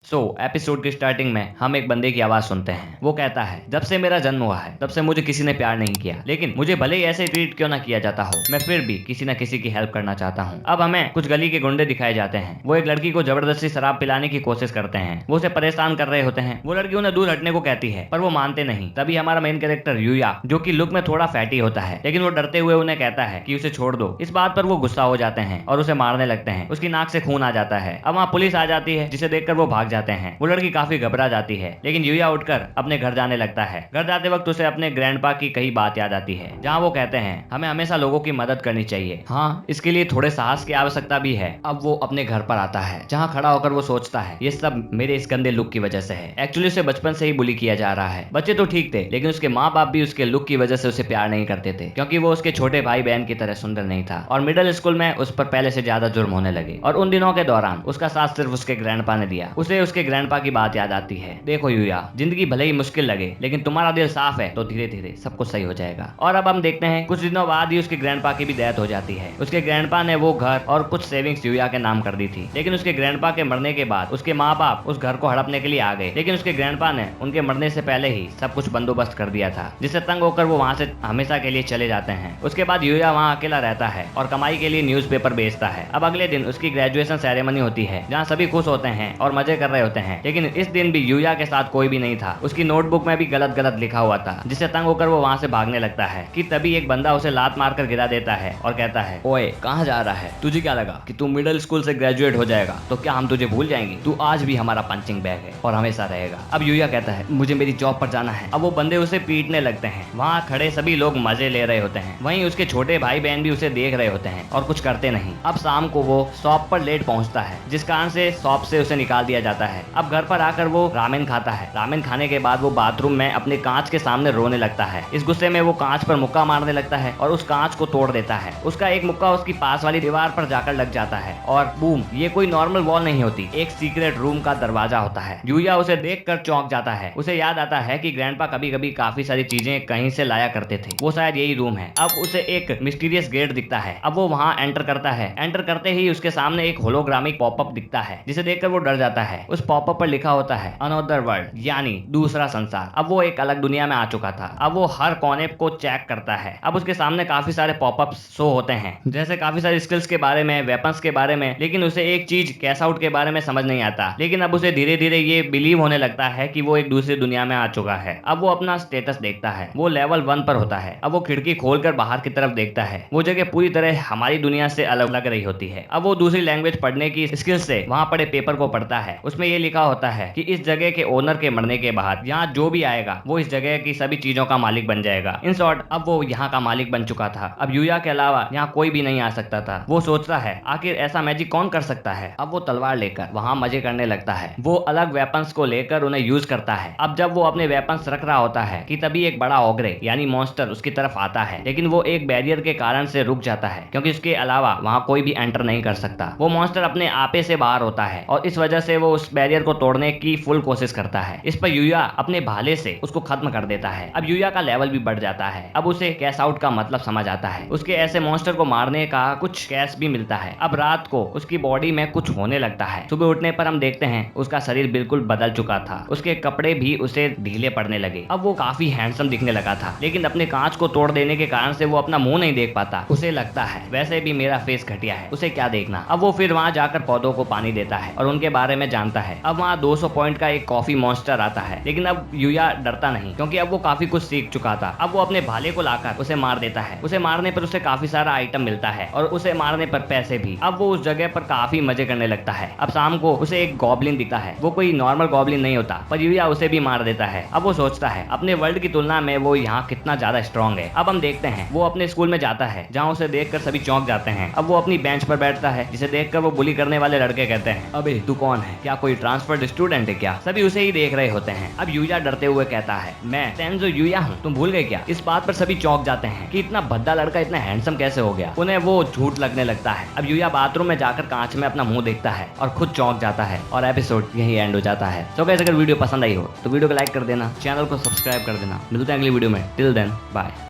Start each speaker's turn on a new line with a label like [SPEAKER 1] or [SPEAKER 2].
[SPEAKER 1] Episode की starting में हम एक बंदे की आवाज सुनते हैं। वो कहता है, जब से मेरा जन्म हुआ है तब से मुझे किसी ने प्यार नहीं किया, लेकिन मुझे भले ही ऐसे ट्रीट क्यों ना किया जाता हो, मैं फिर भी किसी न किसी की हेल्प करना चाहता हूँ। अब हमें कुछ गली के गुंडे दिखाए जाते हैं। वो एक लड़की को जबरदस्ती शराब पिलाने की कोशिश करते हैं। वो उसे परेशान कर रहे होते हैं। वो लड़की उन्हें दूर हटने को कहती है, पर वो मानते नहीं। तभी हमारा मेन कैरेक्टर यूया, जो कि लुक में थोड़ा फैटी होता है, लेकिन वो डरते हुए उन्हें कहता है कि उसे छोड़ दो। इस बात पर वो गुस्सा हो जाते हैं और उसे मारने लगते हैं। उसकी नाक से खून आ जाता है। अब वहाँ पुलिस आ जाती है, जिसे देखकर वो भाग जाते हैं। वो लड़की काफी घबरा जाती है, लेकिन यूया उठकर अपने घर जाने लगता है। घर जाते वक्त उसे अपने ग्रैंडपा की कई बात याद आती है, जहाँ वो कहते हैं हमें हमेशा लोगों की मदद करनी चाहिए। हाँ, इसके लिए थोड़े साहस की आवश्यकता भी है। अब वो अपने घर पर आता है, जहाँ खड़ा होकर वो सोचता है ये सब मेरे इस गंदे लुक की वजह से है। एक्चुअली उसे बचपन से ही बुली किया जा रहा है। बच्चे तो ठीक थे, लेकिन उसके माँ बाप भी उसके लुक की वजह से उसे प्यार नहीं करते थे, क्योंकि वो उसके छोटे भाई बहन की तरह सुंदर नहीं था। और मिडिल स्कूल में उस पर पहले से ज्यादा जुर्म होने लगे। और उन दिनों के दौरान उसका साथ सिर्फ उसके ग्रैंडपा ने दिया। उसे उसके ग्रैंडपा की बात याद आती है, देखो यूया, जिंदगी भले ही मुश्किल लगे, लेकिन तुम्हारा दिल साफ है तो धीरे धीरे सब कुछ सही हो जाएगा। और अब हम देखते हैं कुछ दिनों बाद ही उसके ग्रैंडपा की भी डेथ हो जाती है। उसके ग्रैंडपा ने वो घर और कुछ सेविंग्स यूया के नाम कर दी थी, लेकिन उसके ग्रैंडपा के मरने के बाद उसके माँ बाप उस घर को हड़पने के लिए आ गए। लेकिन उसके ग्रैंडपा ने उनके मरने से पहले ही सब कुछ बंदोबस्त कर दिया था, जिससे तंग होकर वो वहाँ से हमेशा के लिए चले जाते हैं। उसके बाद यूया वहाँ अकेला रहता है और कमाई के लिए न्यूज़पेपर बेचता है। अब अगले दिन उसकी ग्रेजुएशन सेरेमनी होती है, जहाँ सभी खुश होते हैं और मजे कर रहे होते हैं। लेकिन इस दिन भी यूया के साथ कोई भी नहीं था। उसकी नोटबुक में भी गलत गलत लिखा हुआ था, जिससे तंग होकर वो वहाँ से भागने लगता है कि तभी एक बंदा उसे लात मारकर गिरा देता है और कहता है, ओए कहाँ जा रहा है? तुझे क्या लगा कि तू मिडिल स्कूल से ग्रेजुएट हो जाएगा तो क्या हम तुझे भूल जाएंगे? तू आज भी हमारा पंचिंग बैग है और हमेशा रहेगा। अब यूया कहता है, मुझे मेरी जॉब पर जाना है। अब वो बंदे उसे पीटने लगते हैं। वहाँ खड़े सभी लोग मजे ले रहे होते हैं। वहीं उसके छोटे भाई बहन भी उसे देख रहे होते हैं और कुछ करते नहीं। अब शाम को वो शॉप पर लेट पहुंचता है, जिस कारण से शॉप से उसे निकाल दिया जाता है। अब घर पर आकर वो रामेन खाता है। रामेन खाने के बाद वो बाथरूम में अपने कांच के सामने रोने लगता है। इस गुस्से में वो कांच पर मुक्का मारने लगता है और उस कांच को तोड़ देता है। उसका एक मुक्का उसकी पास वाली दीवार पर जाकर लग जाता है और बूम, ये कोई नॉर्मल वॉल नहीं होती, एक सीक्रेट रूम का दरवाजा होता है। यूया उसे देखकर चौंक जाता है। उसे याद आता है कि ग्रैंडपा कभी कभी काफी सारी चीजें कहीं से लाया करते थे। वो शायद यही रूम है। अब उसे एक मिस्टीरियस गेट दिखता है। अब वो वहाँ एंटर करता है। एंटर करते ही उसके सामने एक होलोग्रामिक पॉपअप दिखता है, जिसे देखकर वो डर जाता है। उस पॉपअप पर लिखा होता है अनदर वर्ल्ड, यानी दूसरा संसार। अब वो एक अलग दुनिया में आ चुका था। अब वो हर कोने को चेक करता है। अब उसके सामने काफी सारे पॉपअप शो होते हैं, जैसे काफी सारी स्किल्स के बारे में, वेपन्स के बारे में, लेकिन उसे एक चीज कैश आउट के बारे में समझ नहीं आता। लेकिन अब उसे धीरे धीरे ये बिलीव होने लगता है कि वो एक दूसरी दुनिया में आ चुका है। अब वो अपना स्टेटस देखता है। वो लेवल 1 पर होता है। अब वो खिड़की खोलकर बाहर की तरफ देखता है। वो जगह पूरी तरह हमारी दुनिया से अलग लग रही होती है। अब वो दूसरी लैंग्वेज पढ़ने की स्किल से वहाँ पड़े पेपर को पढ़ता है। उसमें ये लिखा होता है कि इस जगह के ओनर के मरने के बाद यहाँ जो भी आएगा वो इस जगह की सभी चीजों का मालिक बन जाएगा। इन शॉर्ट, अब वो यहाँ का मालिक बन चुका था। अब यूया के अलावा यहाँ कोई भी नहीं आ सकता था। वो सोचता है आखिर ऐसा मैजिक कौन कर सकता है। अब वो तलवार लेकर वहाँ मजे करने लगता है। वो अलग वेपन्स को लेकर उन्हें यूज करता है। अब जब वो अपने वेपन्स रख रहा होता है कि तभी एक बड़ा ओग्रे यानी मॉन्स्टर उसकी तरफ आता है, लेकिन वो एक बैरियर के कारण से रुक जाता है, क्योंकि उसके अलावा वहाँ कोई भी एंटर नहीं कर सकता। वो मॉन्स्टर अपने आपे से बाहर होता है और इस वजह से वो उस बैरियर को तोड़ने की फुल कोशिश करता है। इस पर यूया अपने भाले से उसको खत्म कर देता है। अब यूया का लेवल भी बढ़ जाता है। अब उसे कैश आउट का मतलब समझ आता है। उसके ऐसे मॉन्स्टर को मारने का कुछ कैश भी मिलता है। अब रात को उसकी बॉडी में कुछ होने लगता है। सुबह उठने पर हम देखते हैं उसका शरीर बिल्कुल बदल चुका था। उसके कपड़े भी उसे ढीले पड़ने लगे। अब वो काफी हैंडसम दिखने लगा था, लेकिन अपने कांच को तोड़ देने के कारण से वो अपना मुंह नहीं देख पाता। उसे लगता है वैसे भी मेरा फेस घटिया है, उसे क्या देखना। अब वो फिर वहाँ जाकर पौधों को पानी देता है और उनके बारे में जानता है। अब वहाँ 200 पॉइंट का एक कॉफी मॉन्स्टर आता है, लेकिन अब यूया डरता नहीं, क्योंकि अब वो काफी कुछ सीख चुका था। अब वो अपने भाले को लाकर उसे मार देता है। उसे मारने पर उसे काफी सारा आइटम मिलता है और उसे मारने पर पैसे भी। अब वो उस जगह पर काफी मजे करने लगता है। अब शाम को उसे एक गॉब्लिन दिखता है। वो कोई नॉर्मल गॉब्लिन नहीं होता, पर यूया उसे भी मार देता है। अब वो सोचता है अपने वर्ल्ड की तुलना में वो यहाँ कितना ज्यादा स्ट्रॉन्ग है। अब हम देखते हैं वो अपने स्कूल में जाता है, जहाँ उसे देखकर सभी चौंक जाते हैं। अब वो अपनी बेंच पर बैठता है, जिसे देखकर वो बुली करने वाले लड़के कहते हैं, अबे तू कौन है? क्या कोई ट्रांसफर्ड स्टूडेंट है क्या? सभी उसे ही देख रहे होते हैं। अब यूया डरते हुए कहता है, मैं टेंजो यूया हूँ, तुम भूल गए क्या? इस बात पर सभी चौंक जाते हैं कि इतना भद्दा लड़का इतना हैंडसम कैसे हो गया। उन्हें वो झूठ लगने लगता है। अब यूया बाथरूम में जाकर कांच में अपना मुंह देखता है और खुद चौंक जाता है और एपिसोड यही एंड हो जाता है। तो गाइस, अगर वीडियो पसंद आई हो तो वीडियो को लाइक कर देना, चैनल को सब्सक्राइब कर देना। मिलते हैं अगली वीडियो में। Till then bye.